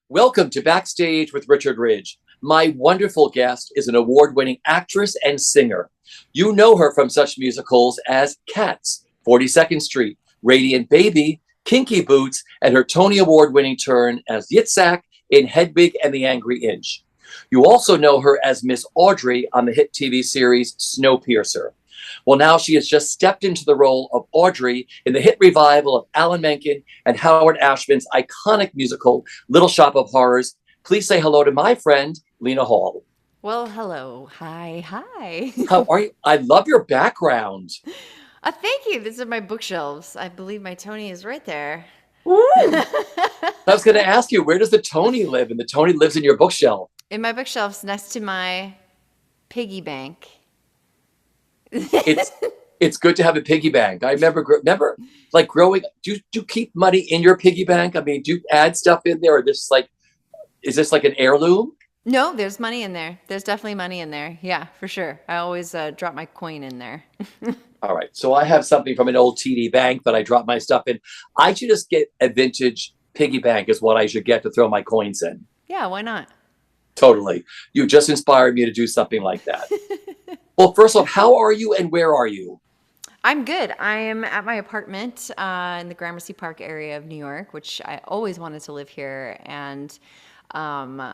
Welcome to Backstage with Richard Ridge. My wonderful guest is an award-winning actress and singer. You know her from such musicals as Cats, 42nd Street, Radiant Baby, Kinky Boots, and her Tony Award-winning turn as Yitzhak in Hedwig and the Angry Inch. You also know her as Miss Audrey on the hit TV series Snowpiercer. Well, now she has just stepped into the role of Audrey in the hit revival of Alan Menken and Howard Ashman's iconic musical, Little Shop of Horrors. Please say hello to my friend, Lena Hall. Well, hello. Hi, hi. How are you? I love your background. Thank you. These are my bookshelves. I believe my Tony is right there. Woo! I was going to ask you, where does the Tony live? And the Tony lives in your bookshelf. In my bookshelves next to my piggy bank. It's it's good to have a piggy bank. I remember like growing. Do you keep money in your piggy bank? I mean, do you add stuff in there, or this like is this like an heirloom? No, there's money in there. There's definitely money in there. Yeah, for sure. I always drop my coin in there. All right. So I have something from an old TD bank that I drop my stuff in. I should just get a vintage piggy bank is what I should get to throw my coins in. Yeah, why not? Totally. You just inspired me to do something like that. Well, first off, how are you and where are you? I'm good. I am at my apartment in the Gramercy Park area of New York, which I always wanted to live here. And um,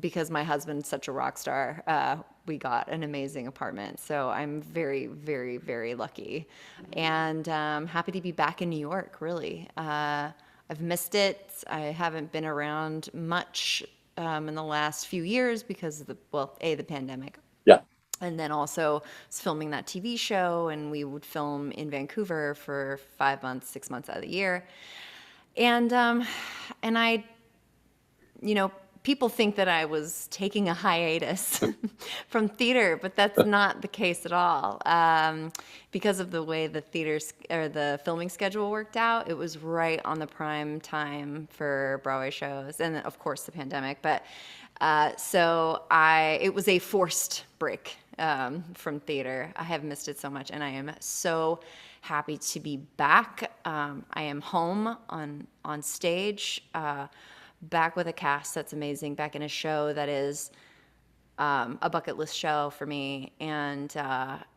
because my husband's such a rock star, we got an amazing apartment. So I'm very, very, very lucky and happy to be back in New York, really. I've missed it. I haven't been around much in the last few years because of the pandemic. Yeah. And then also was filming that TV show, and we would film in Vancouver for 5 months, 6 months out of the year. And I people think that I was taking a hiatus from theater, but that's not the case at all. Because of the way the theaters or the filming schedule worked out, it was right on the prime time for Broadway shows, and of course the pandemic. But it was a forced break from theater. I have missed it so much, and I am so happy to be back. I am home on stage. Back with a cast that's amazing, back in a show that is a bucket list show for me, and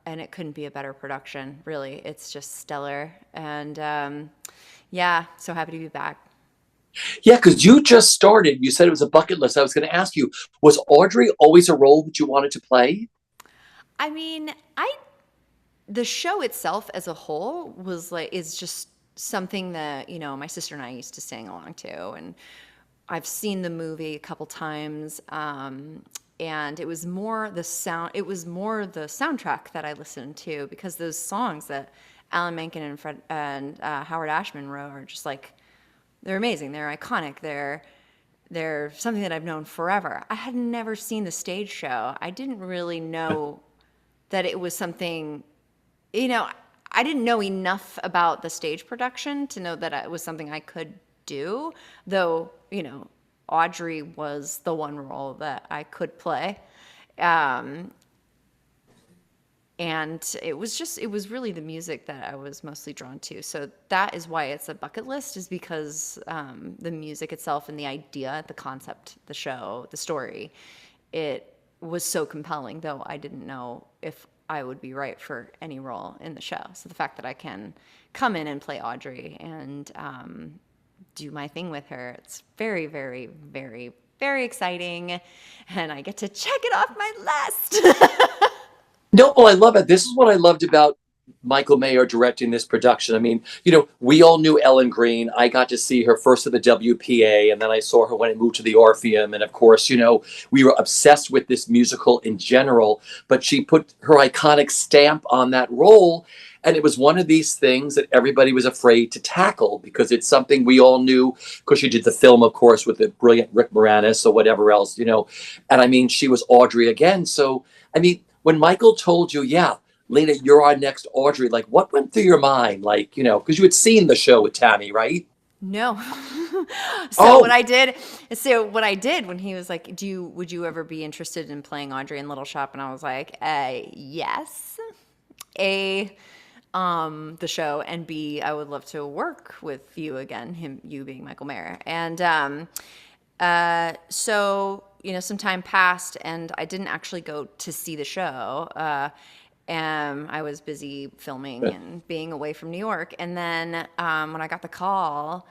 it couldn't be a better production. Really, it's just stellar, and yeah, so happy to be back. Yeah, because you just started. You said it was a bucket list. I was going to ask you, was Audrey always a role that you wanted to play? I mean, I the show itself as a whole is just something that my sister and I used to sing along to, and I've seen the movie a couple times, and it was more the sound. It was more the soundtrack that I listened to, because those songs that Alan Menken and Howard Ashman wrote are just like, they're amazing. They're iconic. They're something that I've known forever. I had never seen the stage show. I didn't really know that it was something. You know, I didn't know enough about the stage production to know that it was something I could do, though, Audrey was the one role that I could play. Um, and it was really the music that I was mostly drawn to. So that is why it's a bucket list, is because the music itself and the idea, the concept, the show, the story, it was so compelling, though I didn't know if I would be right for any role in the show. So the fact that I can come in and play Audrey and do my thing with her, it's very, very, very, very exciting. And I get to check it off my list. No, well, I love it. This is what I loved about Michael Mayer directing this production. I mean, we all knew Ellen Green. I got to see her first at the WPA, and then I saw her when it moved to the Orpheum. And of course, we were obsessed with this musical in general, but she put her iconic stamp on that role. And it was one of these things that everybody was afraid to tackle because it's something we all knew, because she did the film, of course, with the brilliant Rick Moranis or whatever else. And I mean, she was Audrey again. So, I mean, when Michael told you, yeah, Lena, you're our next Audrey, like what went through your mind? Like, because you had seen the show with Tammy, right? No. so what Oh, I did, so what I did when he was like, would you ever be interested in playing Audrey in Little Shop? And I was like, yes. A, the show, and B, I would love to work with you again, you being Michael Mayer. And So, some time passed and I didn't actually go to see the show. And I was busy filming and being away from New York. And then when I got the call,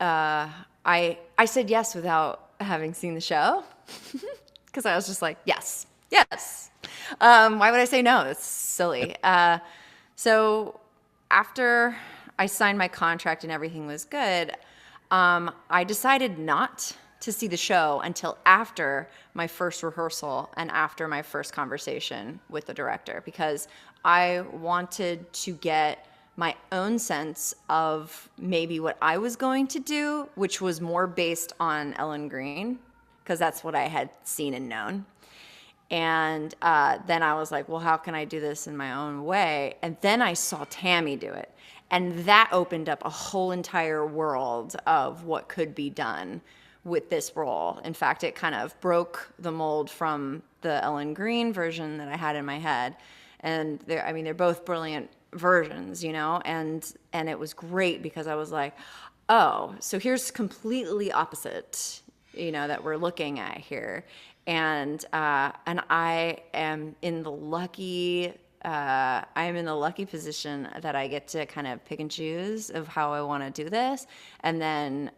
I said yes without having seen the show because I was just like, yes, yes. Why would I say no? It's silly. So after I signed my contract and everything was good, I decided not to see the show until after my first rehearsal and after my first conversation with the director, because I wanted to get my own sense of maybe what I was going to do, which was more based on Ellen Green, because that's what I had seen and known. And then I was like, well, how can I do this in my own way? And then I saw Tammy do it. And that opened up a whole entire world of what could be done with this role. In fact, it kind of broke the mold from the Ellen Green version that I had in my head. And they're both brilliant versions, and it was great because I was like, oh, so here's completely opposite, that we're looking at here. And I am in the lucky position that I get to kind of pick and choose of how I want to do this, and then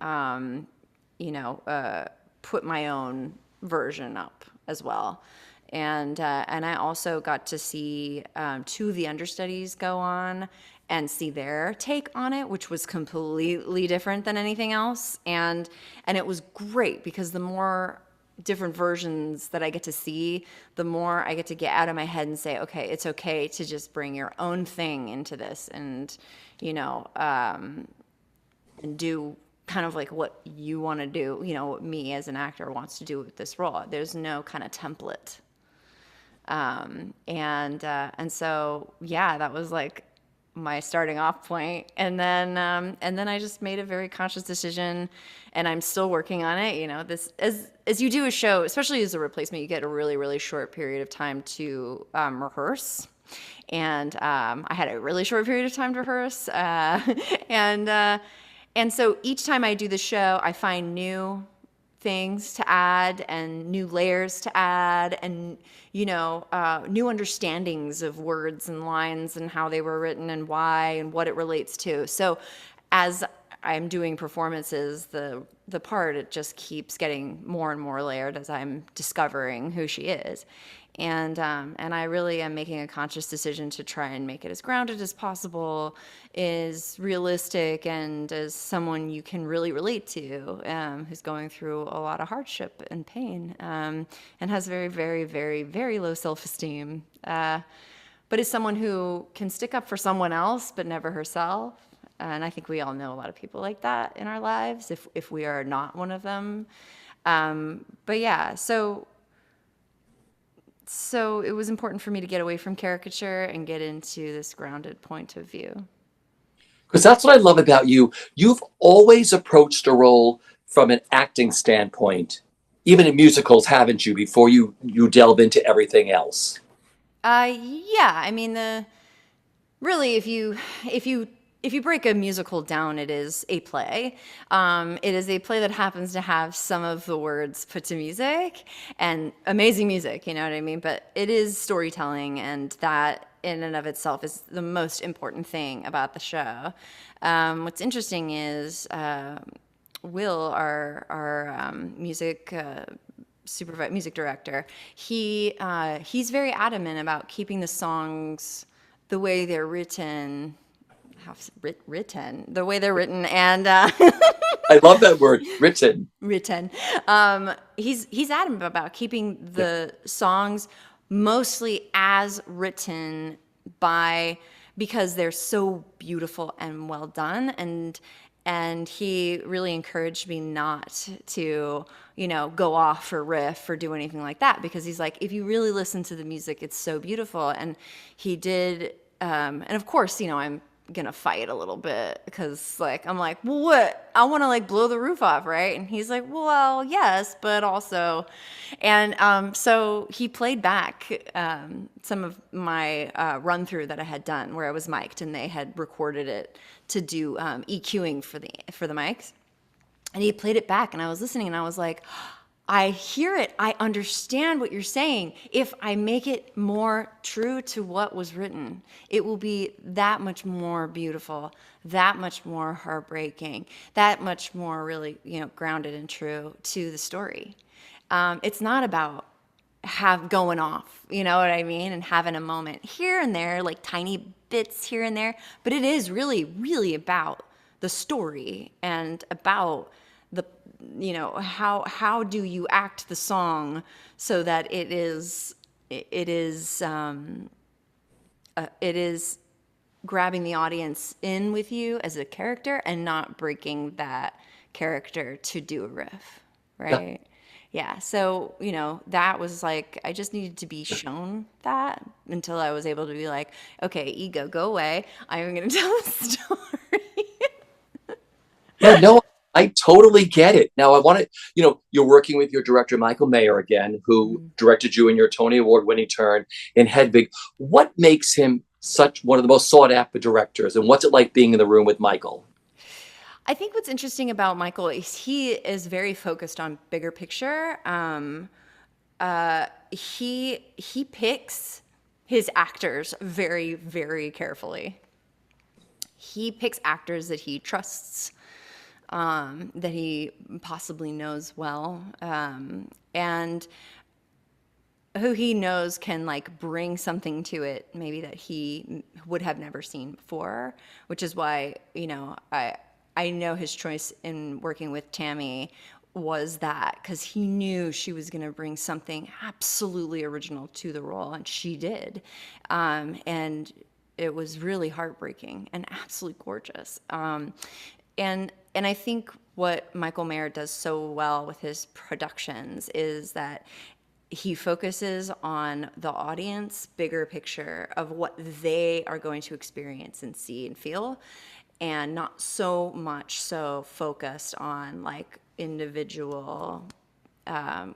put my own version up as well. And I also got to see two of the understudies go on and see their take on it, which was completely different than anything else. And it was great because the more different versions that I get to see, the more I get to get out of my head and say, okay, it's okay to just bring your own thing into this and, and do kind of like what you want to do, what me as an actor wants to do with this role. There's no kind of template. And so, yeah, that was like my starting off point. And then I just made a very conscious decision, and I'm still working on it. This, as you do a show, especially as a replacement, you get a really, really short period of time to, rehearse. And, I had a really short period of time to rehearse. And so each time I do the show, I find new things to add and new layers to add and, new understandings of words and lines and how they were written and why and what it relates to. So as I'm doing performances, the part, it just keeps getting more and more layered as I'm discovering who she is. And I really am making a conscious decision to try and make it as grounded as possible, as realistic, and as someone you can really relate to, who's going through a lot of hardship and pain, and has very, very, very, very low self-esteem, but is someone who can stick up for someone else but never herself. And I think we all know a lot of people like that in our lives, if we are not one of them. But yeah, so it was important for me to get away from caricature and get into this grounded point of view. Because that's what I love about you. You've always approached a role from an acting standpoint, even in musicals, haven't you, before you delve into everything else? Yeah, I mean, really, if you break a musical down, it is a play. It is a play that happens to have some of the words put to music and amazing music, you know what I mean? But it is storytelling, and that in and of itself is the most important thing about the show. What's interesting is Will, our music music director, he's very adamant about keeping the songs the way they're written. The way they're written, and I love that word, written. written. He's adamant about keeping the songs mostly as written because they're so beautiful and well done, and he really encouraged me not to, go off or riff or do anything like that, because he's like, if you really listen to the music, it's so beautiful. And he did, and of course, I'm gonna fight a little bit because I'm like, well, what? I want to blow the roof off, right? And he's like, well, yes, but also, and so he played back some of my run through that I had done where I was mic'd, and they had recorded it to do EQing for the mics. And he played it back, and I was listening, and I was like, I hear it. I understand what you're saying. If I make it more true to what was written, it will be that much more beautiful, that much more heartbreaking, that much more really, grounded and true to the story. It's not about going off, you know what I mean, and having a moment here and there, like tiny bits here and there, but it is really, really about the story and about the how do you act the song so that it is grabbing the audience in with you as a character and not breaking that character to do a riff, right? Yeah, so that was like, I just needed to be shown that until I was able to be like, okay, ego, go away, I'm gonna tell the story. Yeah, no, I totally get it. Now, I want to, you're working with your director, Michael Mayer, again, who directed you in your Tony Award winning turn in Hedwig. What makes him such one of the most sought after directors? And what's it like being in the room with Michael? I think what's interesting about Michael is he is very focused on bigger picture. He picks his actors very, very carefully. He picks actors that he trusts, that he possibly knows well, and who he knows can like bring something to it, maybe that he would have never seen before, which is why, I know his choice in working with Tammy was that, because he knew she was going to bring something absolutely original to the role, and she did. And it was really heartbreaking and absolutely gorgeous. And I think what Michael Mayer does so well with his productions is that he focuses on the audience bigger picture of what they are going to experience and see and feel, and not so much so focused on like individual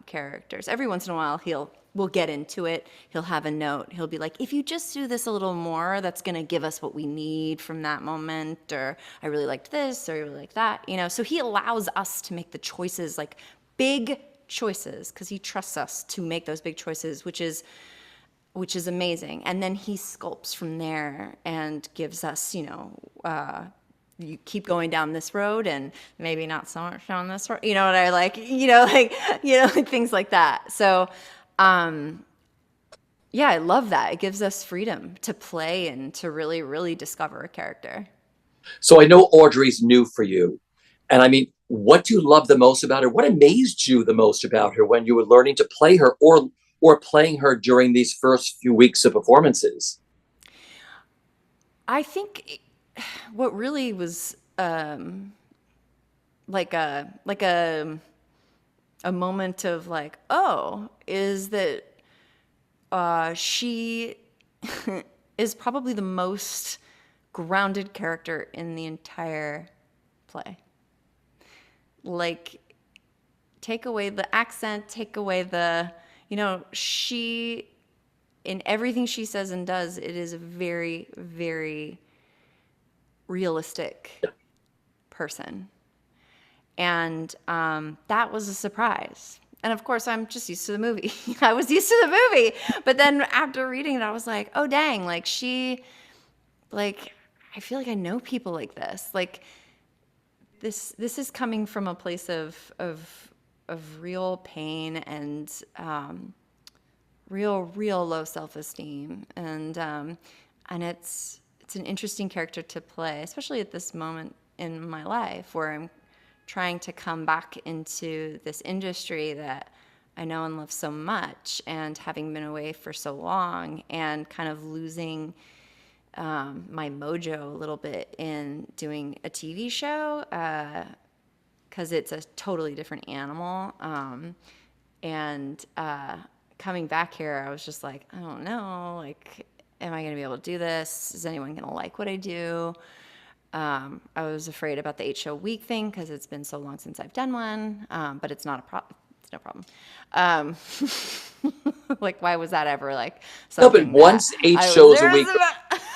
characters. Every once in a while we'll get into it. He'll have a note. He'll be like, if you just do this a little more, that's going to give us what we need from that moment. Or I really liked this, or I really like that, So he allows us to make the choices, like big choices, because he trusts us to make those big choices, which is amazing. And then he sculpts from there and gives us, you keep going down this road and maybe not so much down this road. You know what I like? Like things like that. So, yeah, I love that. It gives us freedom to play and to really, really discover a character. So I know Audrey's new for you. And I mean, what do you love the most about her? What amazed you the most about her when you were learning to play her or playing her during these first few weeks of performances? I think what really was like a moment of like, oh, is that she is probably the most grounded character in the entire play. Like, take away the accent, take away the, she, in everything she says and does, it is a very, very realistic person. And that was a surprise. And of course, I'm just used to the movie. I was used to the movie. But then after reading it, I was like, oh, dang, like I feel like I know people like this. Like, this is coming from a place of real pain and real low self-esteem, and it's an interesting character to play, especially at this moment in my life where I'm trying to come back into this industry that I know and love so much, and having been away for so long and kind of losing my mojo a little bit in doing a TV show, because it's a totally different animal. And coming back here, I was just like, I don't know, like, am I going to be able to do this? Is anyone going to like what I do? I was afraid about the 8-show week thing because it's been so long since I've done one, but it's not a problem. It's no problem. Like, why was that ever like something? No, but once 8 shows a week,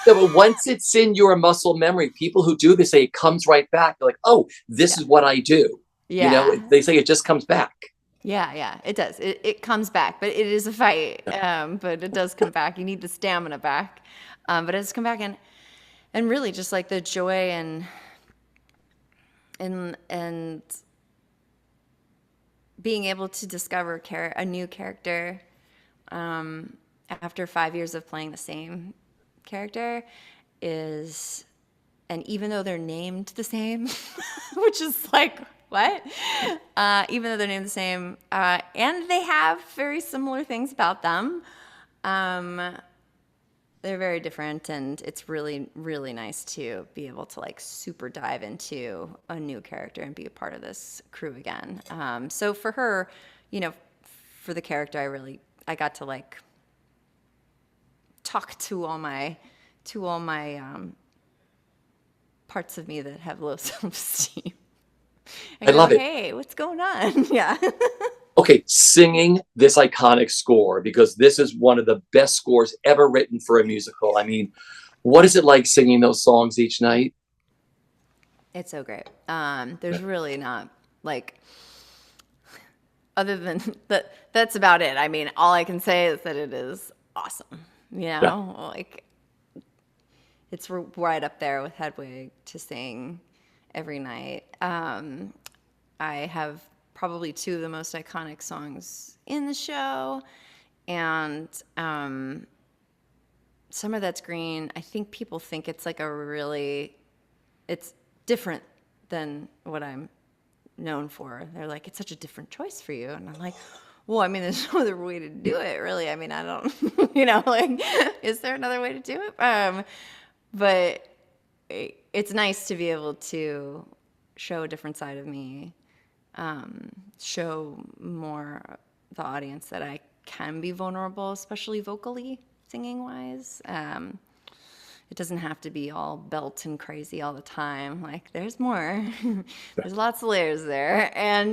no, but once it's in your muscle memory, people who do this say it comes right back. They're like, oh, this is what I do. You know, Yeah. they say it just comes back. Yeah, yeah, it does. It comes back, but it is a fight. But it does come back. You need the stamina back. But it does come back, and really just like the joy and being able to discover a new character after 5 years of playing the same character is, and even though they're named the same, which is like, what? Even though they're named the same, and they have very similar things about them, um, they're very different, and it's really, really nice to be able to like super dive into a new character and be a part of this crew again. So for her, you know, for the character, I got to like talk to all my parts of me that have low self-esteem. I And go, love it. hey, what's going on? Yeah. Okay, singing this iconic score, because this is one of the best scores ever written for a musical. I mean, what is it like singing those songs each night? It's so great. There's really not like, other than that, that's about it. I mean, all I can say is that it is awesome. You Yeah, know, like it's right up there with Hedwig to sing every night. I have probably two of the most iconic songs in the show, and Summer That's Green. I think people think it's like it's different than what I'm known for. They're like, it's such a different choice for you. And I'm like, well, I mean, there's no other way to do it, really. I mean, I don't, like, is there another way to do it? But it's nice to be able to show a different side of me, show more the audience that I can be vulnerable, especially vocally, singing wise. It doesn't have to be all belt and crazy all the time. Like, there's more. There's lots of layers there. And,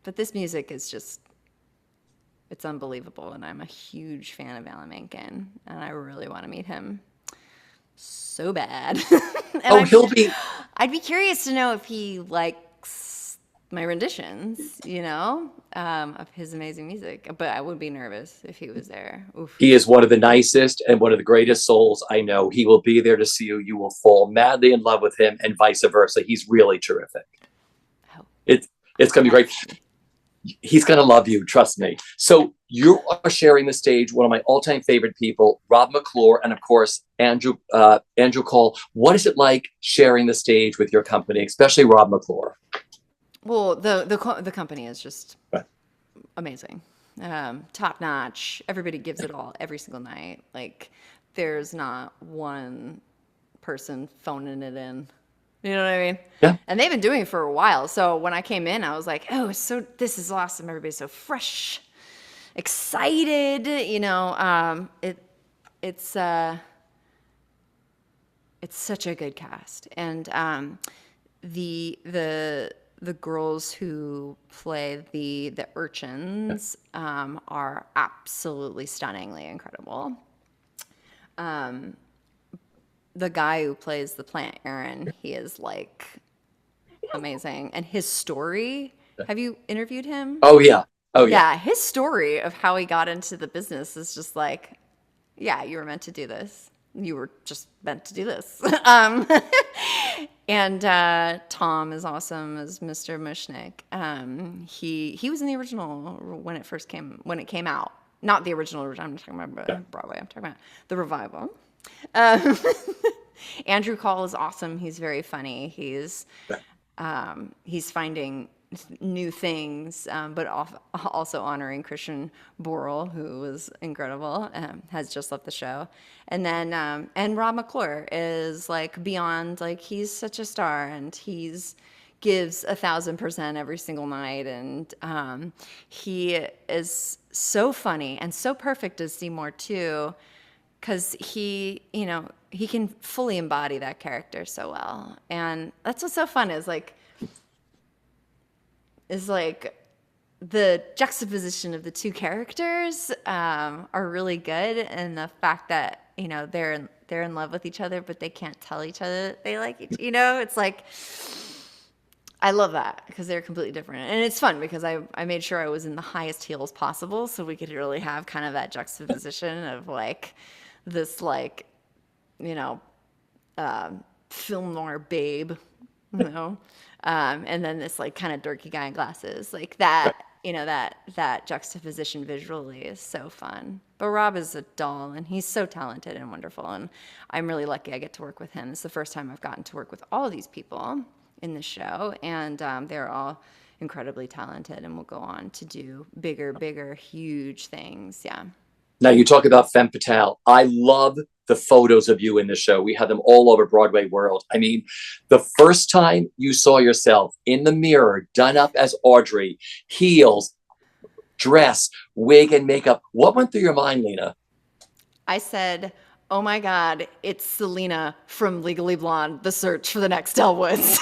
but this music is just, it's unbelievable. And I'm a huge fan of Alan Menken. And I really want to meet him so bad. And oh, he'll be. I'd be curious to know if he likes my renditions, of his amazing music. But I would be nervous if he was there. Oof. He is one of the nicest and one of the greatest souls I know. He will be there to see you. You will fall madly in love with him, and vice versa. He's really terrific. Oh, It's it's gonna be great. bless me. He's gonna love you, trust me. So you are sharing the stage, one of my all-time favorite people, Rob McClure, and of course Andrew Cole. What is it like sharing the stage with your company, especially Rob McClure? Well, the company is just Right. amazing, top notch. Everybody gives it all every single night. Like, there's not one person phoning it in. You know what I mean? Yeah. And they've been doing it for a while. So when I came in, I was like, oh, this is awesome. Everybody's so fresh, excited. It's such a good cast, and the girls who play the urchins are absolutely stunningly incredible. The guy who plays the plant Aaron, he is like amazing, and his story. Have you interviewed him? Oh yeah. Oh yeah. Yeah, his story of how he got into the business is just like, yeah, you were meant to do this. You were just meant to do this. And Tom is awesome as Mr. Mushnick. He was in the original when it came out. Not the original. I'm talking about Broadway. I'm talking about the revival. Um, Andrew Cole is awesome. He's very funny. He's finding new things, but also honoring Christian Borle, who was incredible, has just left the show. And then, and Rob McClure is like beyond, like, he's such a star, and gives 1,000% every single night. And he is so funny and so perfect as Seymour too, because he can fully embody that character so well. And that's what's so fun is the juxtaposition of the two characters are really good, and the fact that they're they're in love with each other, but they can't tell each other that they like each, it's like, I love that because they're completely different. And it's fun because I made sure I was in the highest heels possible so we could really have kind of that juxtaposition of like this like, you know, film noir babe, you know, and then this like kind of dorky guy in glasses, like that, that juxtaposition visually is so fun. But Rob is a doll, and he's so talented and wonderful, and I'm really lucky I get to work with him. It's the first time I've gotten to work with all of these people in the show, and they're all incredibly talented and will go on to do bigger, huge things. Yeah. Now you talk about femme fatale. I love the photos of you in the show. We had them all over Broadway World. I mean, the first time you saw yourself in the mirror, done up as Audrey, heels, dress, wig, and makeup, what went through your mind, Lena? I said, oh my God, it's Selena from Legally Blonde, The Search for the Next Woods.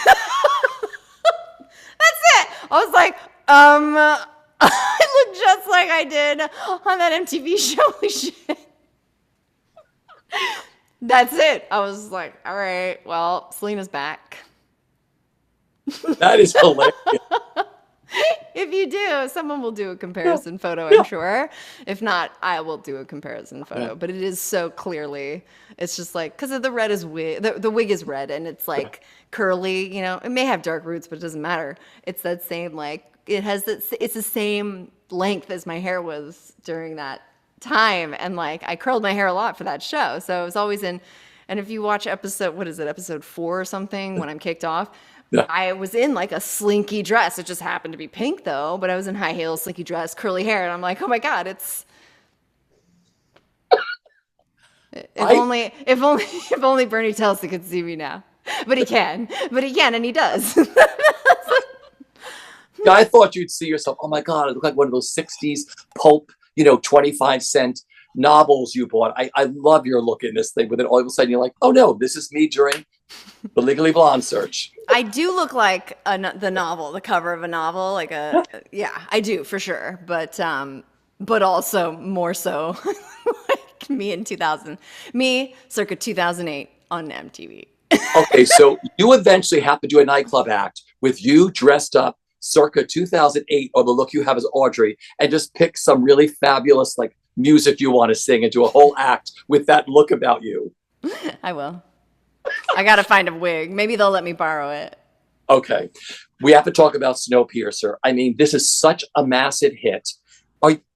That's it. I was like, I look just like I did on that MTV show. Holy shit. That's it. I was like, all right, well, Selena's back. That is hilarious. If you do, someone will do a comparison photo, I'm sure. If not, I will do a comparison photo. But it is so clearly, it's just like, because the red is wig, the wig is red, and it's like curly, it may have dark roots, but it doesn't matter. It's that same, like, it's the same length as my hair was during that time. And like, I curled my hair a lot for that show. So it was always in, and if you watch episode 4 or something, when I'm kicked off, Yeah. I was in like a slinky dress. It just happened to be pink though, but I was in high heels, slinky dress, curly hair. And I'm like, oh my God, if only Bernie Telsa could see me now, but he can, and he does. I thought you'd see yourself, oh my God, I look like one of those 60s pulp, 25-cent novels you bought. I love your look in this thing. But then all of a sudden you're like, oh no, this is me during the Legally Blonde search. I do look like the cover of a novel, like yeah, I do for sure. But also more so like me circa 2008 on MTV. Okay, so you eventually have to do a nightclub act with you dressed up circa 2008, or the look you have as Audrey, and just pick some really fabulous like music you want to sing and do a whole act with that look about you. I will. I got to find a wig. Maybe they'll let me borrow it. Okay. We have to talk about Snowpiercer. I mean, this is such a massive hit.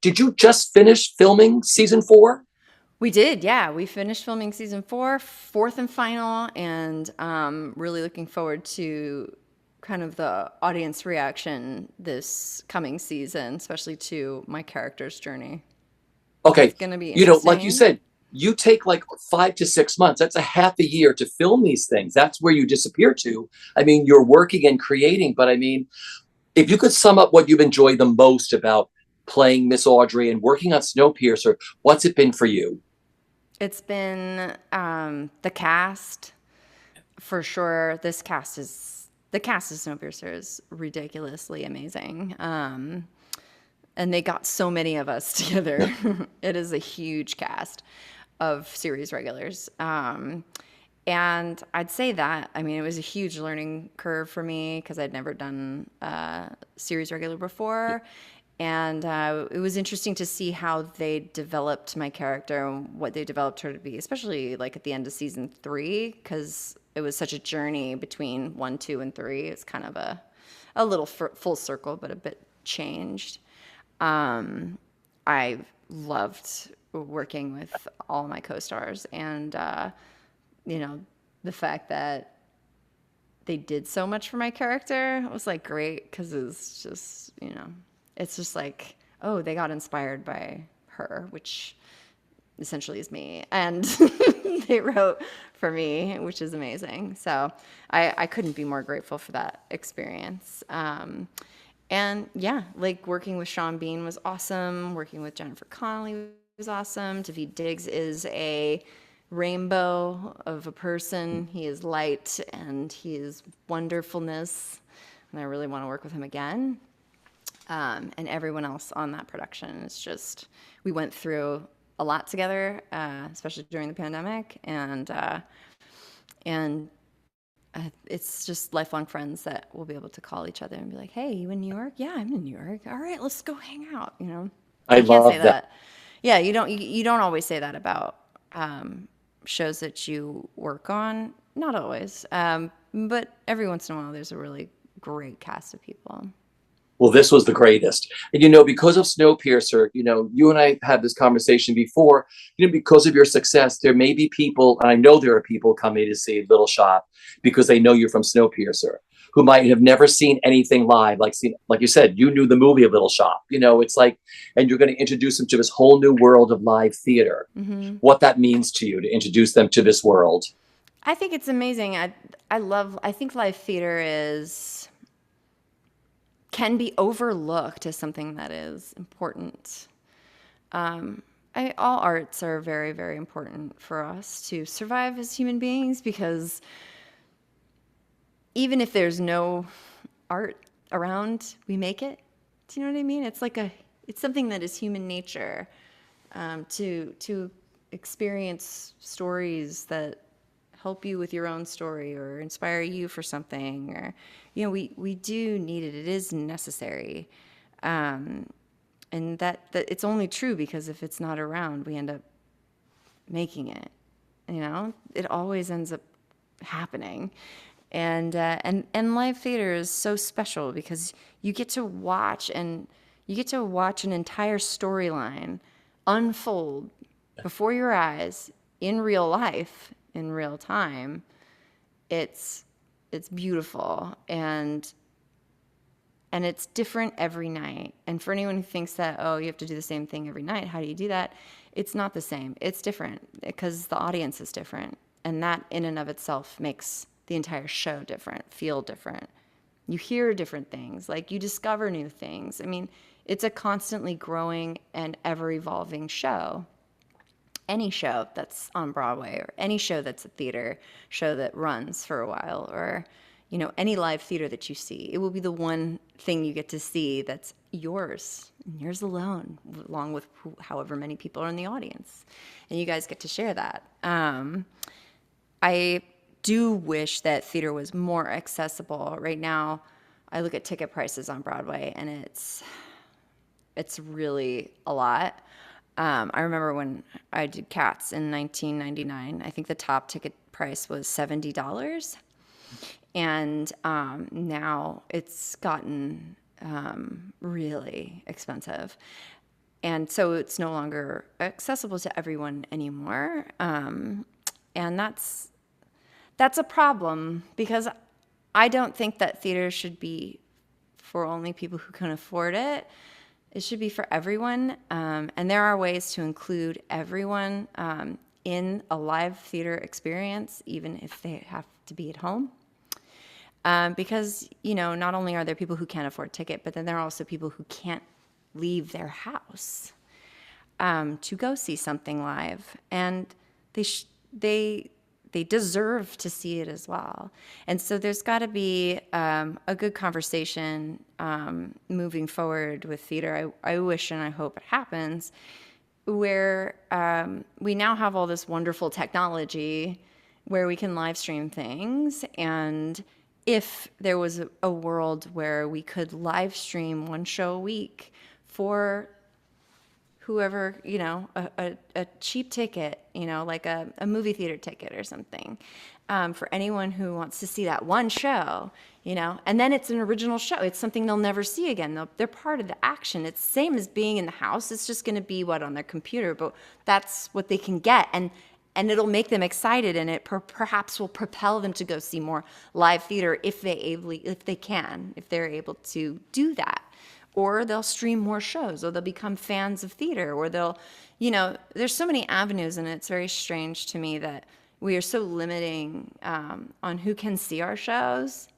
Did you just finish filming season 4? We did, yeah. We finished filming season 4, fourth and final, and really looking forward to kind of the audience reaction this coming season, especially to my character's journey. Okay. It's going to be interesting. Like you said, you take like 5 to 6 months. That's a half a year to film these things. That's where you disappear to. I mean, you're working and creating, but I mean, if you could sum up what you've enjoyed the most about playing Miss Audrey and working on Snowpiercer, what's it been for you? It's been the cast, for sure. The cast of Snowpiercer is ridiculously amazing. And they got so many of us together. It is a huge cast of series regulars. And I'd say that, I mean, it was a huge learning curve for me because I'd never done series regular before. And it was interesting to see how they developed my character and what they developed her to be, especially like at the end of season 3, because it was such a journey between 1, 2, and 3. It's kind of a little full circle, but a bit changed. I loved working with all my co-stars, and the fact that they did so much for my character was like great, because it's just it's just like, oh, they got inspired by her, which essentially is me, and they wrote for me, which is amazing. So I couldn't be more grateful for that experience. And yeah, like working with Sean Bean was awesome. Working with Jennifer Connelly was awesome. Daveed Diggs is a rainbow of a person. He is light and he is wonderfulness. And I really want to work with him again. And everyone else on that production is just, we went through a lot together, especially during the pandemic, and it's just lifelong friends that will be able to call each other and be like, "Hey, you in New York? Yeah, I'm in New York. All right, let's go hang out." You know, I you can't say love that. that. Yeah, you don't always say that about shows that you work on. Not always, but every once in a while, there's a really great cast of people. Well, this was the greatest. And because of Snowpiercer, you and I had this conversation before, because of your success, there may be people, and I know there are people coming to see Little Shop because they know you're from Snowpiercer, who might have never seen anything live, like you said, you knew the movie of Little Shop. It's like, and you're going to introduce them to this whole new world of live theater. What that means to you to introduce them to this world. I think it's amazing. I think live theater can be overlooked as something that is important. All arts are very, very important for us to survive as human beings, because even if there's no art around, we make it. Do you know what I mean? It's something that is human nature, to experience stories that help you with your own story or inspire you for something, or we do need it. It is necessary, and that it's only true because if it's not around, we end up making it. It always ends up happening. And live theater is so special because you get to watch an entire storyline unfold before your eyes in real life, in real time. It's beautiful, and it's different every night. And for anyone who thinks that, oh, you have to do the same thing every night, how do you do that? It's not the same. It's different because the audience is different, and that in and of itself makes the entire show different, feel different. You hear different things, like you discover new things. I mean, it's a constantly growing and ever evolving show. Any show that's on Broadway, or any show that's a theater show that runs for a while, or any live theater that you see, it will be the one thing you get to see that's yours and yours alone, along with however many people are in the audience, and you guys get to share that. I do wish that theater was more accessible. Right now, I look at ticket prices on Broadway, and it's really a lot. I remember when I did Cats in 1999, I think the top ticket price was $70. And now it's gotten really expensive. And so it's no longer accessible to everyone anymore. And that's a problem, because I don't think that theater should be for only people who can afford it. It should be for everyone, and there are ways to include everyone in a live theater experience, even if they have to be at home. Because, not only are there people who can't afford a ticket, but then there are also people who can't leave their house to go see something live, and they deserve to see it as well. And so there's got to be a good conversation moving forward with theater. I wish and I hope it happens, where we now have all this wonderful technology where we can live stream things. And if there was a world where we could live stream one show a week for whoever, a cheap ticket, like a movie theater ticket or something, for anyone who wants to see that one show, and then it's an original show. It's something they'll never see again. They're part of the action. It's the same as being in the house. It's just going to be on their computer, but that's what they can get. And it'll make them excited, and it perhaps will propel them to go see more live theater if they're able to do that. Or they'll stream more shows, or they'll become fans of theater, or there's so many avenues, and it's very strange to me that we are so limiting on who can see our shows.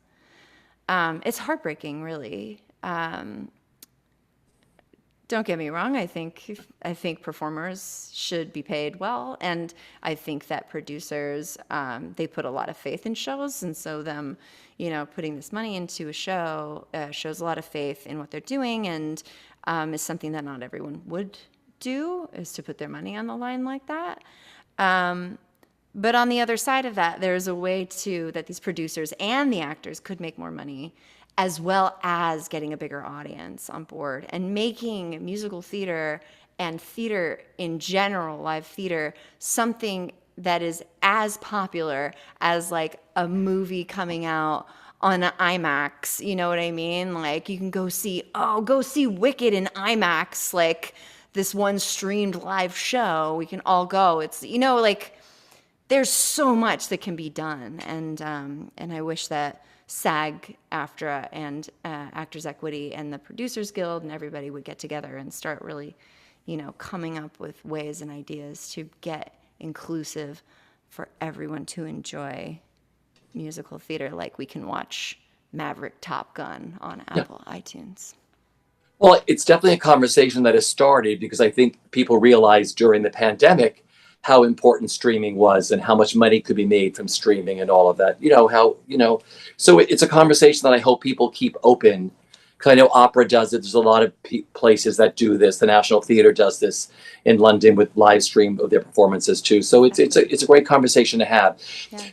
It's heartbreaking, really. Don't get me wrong. I think performers should be paid well, and I think that producers, they put a lot of faith in shows, and so them, putting this money into a show shows a lot of faith in what they're doing, and is something that not everyone would do, is to put their money on the line like that. But on the other side of that, there's a way too that these producers and the actors could make more money, as well as getting a bigger audience on board and making musical theater and theater in general, live theater, something that is as popular as like a movie coming out on an IMAX. You know what I mean? Like you can go see Wicked in IMAX, like this one streamed live show. We can all go. It's, like, there's so much that can be done, and I wish that SAG-AFTRA and Actors Equity and the Producers Guild and everybody would get together and start really, coming up with ways and ideas to get inclusive for everyone to enjoy musical theater, like we can watch Maverick Top Gun on Apple iTunes. Well, it's definitely a conversation that has started because I think people realized during the pandemic how important streaming was and how much money could be made from streaming and all of that. So it's a conversation that I hope people keep open. Because I know opera does it. There's a lot of places that do this. The National Theatre does this in London with live stream of their performances too. So it's a great conversation to have.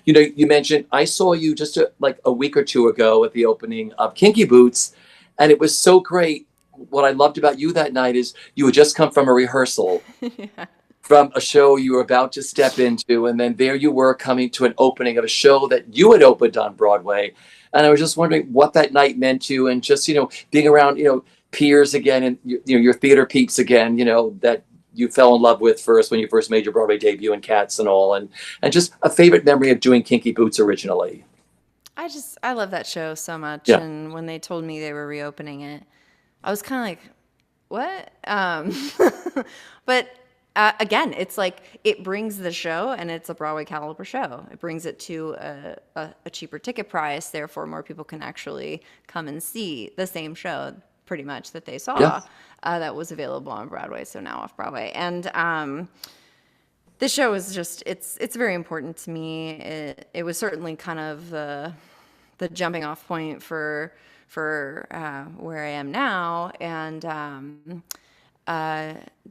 Yeah. You mentioned I saw you just like a week or two ago at the opening of Kinky Boots, and it was so great. What I loved about you that night is you had just come from a rehearsal. Yeah. From a show you were about to step into, and then there you were coming to an opening of a show that you had opened on Broadway. And I was just wondering what that night meant to you, and just, being around, peers again, and, your theater peeps again, that you fell in love with first when you first made your Broadway debut in Cats and all, and just a favorite memory of doing Kinky Boots originally. I love that show so much. Yeah. And when they told me they were reopening it, I was kind of like, what? But again, it's like it brings the show, and it's a Broadway caliber show. It brings it to a cheaper ticket price. Therefore, more people can actually come and see the same show, pretty much, that they saw that was available on Broadway, so now off Broadway. And this show is just it's very important to me. It was certainly kind of the jumping off point for where I am now, and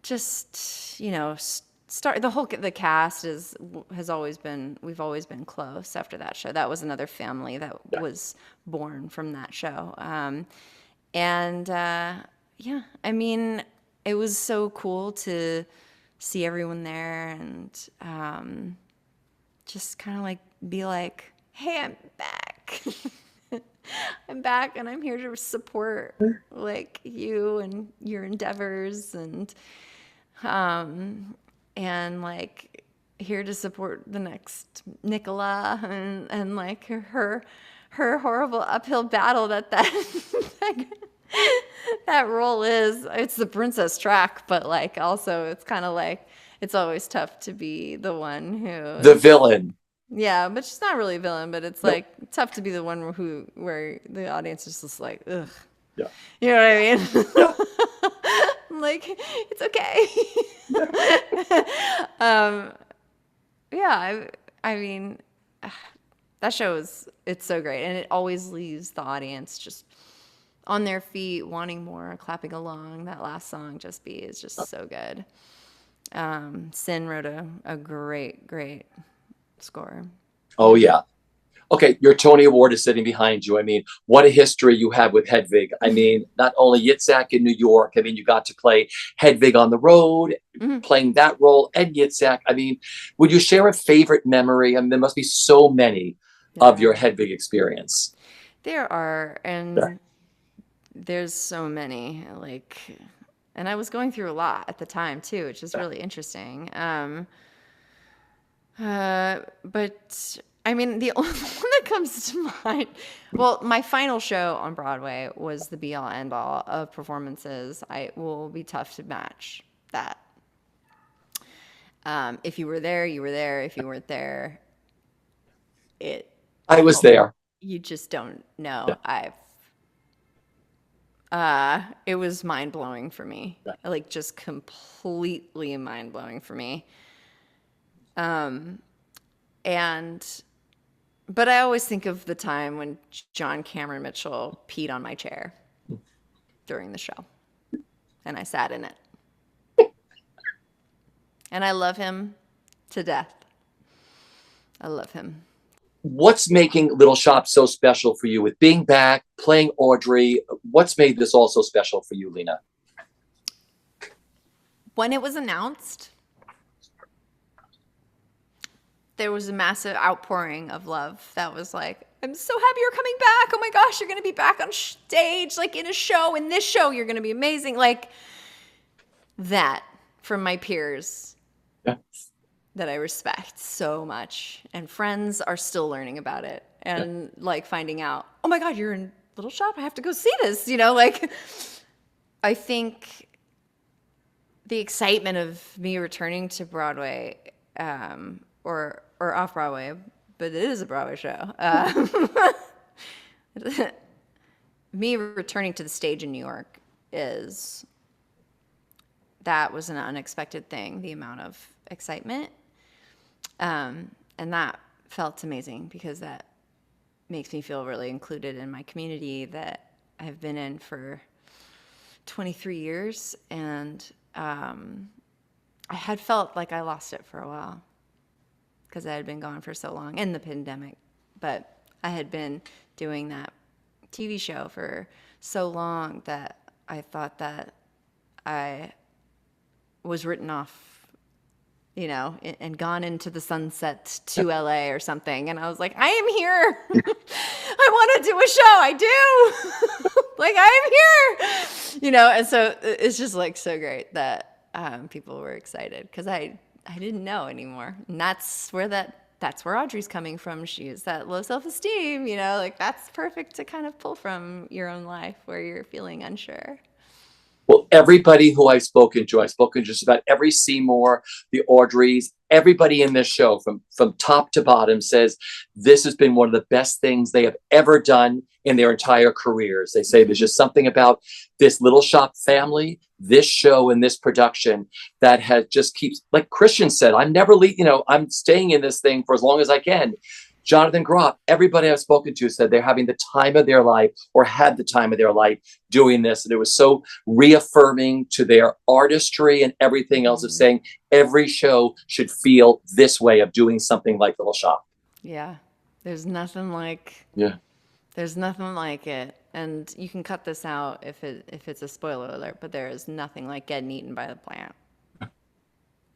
just start the cast has always been, we've always been close after that show. That was another family that was born from that show. I mean, it was so cool to see everyone there, and just kind of like be like, hey, I'm back. I'm back, and I'm here to support like you and your endeavors, and like here to support the next Nicola, and like her horrible uphill battle that that role is. It's the princess track, but like also it's kind of like it's always tough to be the one who the villain. Yeah, but she's not really a villain, but it's like tough to be the one where the audience is just like, ugh. Yeah. You know what I mean? Yeah. I'm like, it's okay. I mean, that show it's so great, and it always leaves the audience just on their feet, wanting more, clapping along. That last song, Just Be, is just so good. Sin wrote a great score. Oh, yeah. Okay, your Tony Award is sitting behind you. I mean, what a history you have with Hedwig. I mean, not only Yitzhak in New York, I mean, you got to play Hedwig on the road, playing that role, and Yitzhak. I mean, would you share a favorite memory? I mean, there must be so many of your Hedwig experience. There are, and there's so many, like, and I was going through a lot at the time too, which is really interesting. But I mean, the only one that comes to mind, well, my final show on Broadway was the be all end all of performances. I will be tough to match that. If you were there, you were there. If you weren't there, I was there. You just don't know. It was mind blowing for me. Like just completely mind blowing for me. But I always think of the time when John Cameron Mitchell peed on my chair during the show, and I sat in it. And I love him to death. I love him. What's making Little Shop so special for you with being back, playing Audrey? What's made this all so special for you, Lena? When it was announced, there was a massive outpouring of love that was like, I'm so happy you're coming back. Oh my gosh, you're going to be back on stage, like in a show. In this show, you're going to be amazing. Like that from my peers. Yeah. That I respect so much. And friends are still learning about it and like finding out, oh my God, you're in Little Shop. I have to go see this. You know, like I think the excitement of me returning to Broadway or off Broadway, but it is a Broadway show. Me returning to the stage in New York that was an unexpected thing, the amount of excitement. And that felt amazing because that makes me feel really included in my community that I've been in for 23 years. And I had felt like I lost it for a while because I had been gone for so long in the pandemic. But I had been doing that TV show for so long that I thought that I was written off, you know, and gone into the sunset to LA or something. And I was like, I am here. I want to do a show. I do. Like, I am here. You know, and so it's just like so great that people were excited because I didn't know anymore. And that's where Audrey's coming from. She's that low self-esteem, you know, like that's perfect to kind of pull from your own life where you're feeling unsure. Well, everybody who I've spoken to just about every Seymour, the Audreys, everybody in this show from top to bottom says this has been one of the best things they have ever done in their entire careers. They say there's just something about this Little Shop family, this show and this production that has just keeps, like Christian said, I'm never leaving, you know, I'm staying in this thing for as long as I can. Jonathan Groff, everybody I've spoken to said they're having the time of their life or had the time of their life doing this. And it was so reaffirming to their artistry and everything else of saying every show should feel this way of doing something like Little Shop. Yeah. There's nothing like it. And you can cut this out if it's a spoiler alert, but there is nothing like getting eaten by the plant.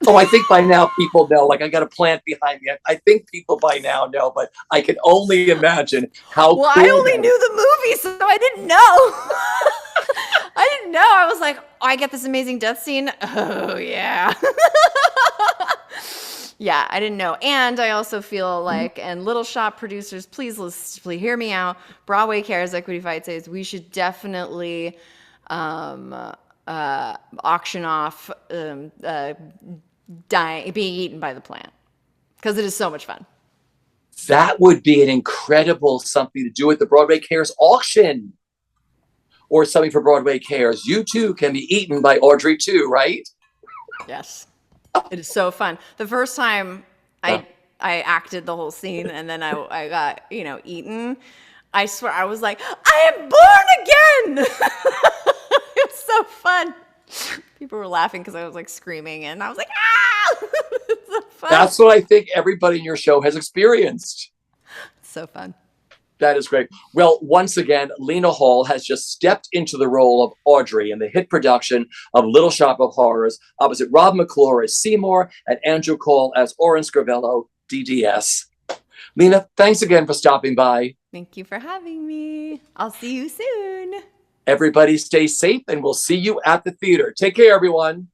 Oh, I think by now people know, like I got a plant behind me. I think people by now know, but I can only imagine how well, cool I only knew the movie, so I didn't know. I didn't know. I was like, oh, I get this amazing death scene. Oh, yeah. Yeah, I didn't know. And I also feel like, and Little Shop producers, please hear me out. Broadway Cares Equity Fight says we should definitely auction off being eaten by the plant because it is so much fun. That would be an incredible something to do at the Broadway Cares auction or something for Broadway Cares. You too can be eaten by Audrey too, right? Yes. It is so fun. The first time I acted the whole scene and then I got, you know, eaten, I swear I was like, I am born again. It was so fun. People were laughing because I was like screaming and I was like, ah! It's so fun. That's what I think everybody in your show has experienced. It's so fun. That is great. Well, once again, Lena Hall has just stepped into the role of Audrey in the hit production of Little Shop of Horrors, opposite Rob McClure as Seymour and Andrew Cole as Orin Scrivello, DDS. Lena, thanks again for stopping by. Thank you for having me. I'll see you soon. Everybody stay safe and we'll see you at the theater. Take care, everyone.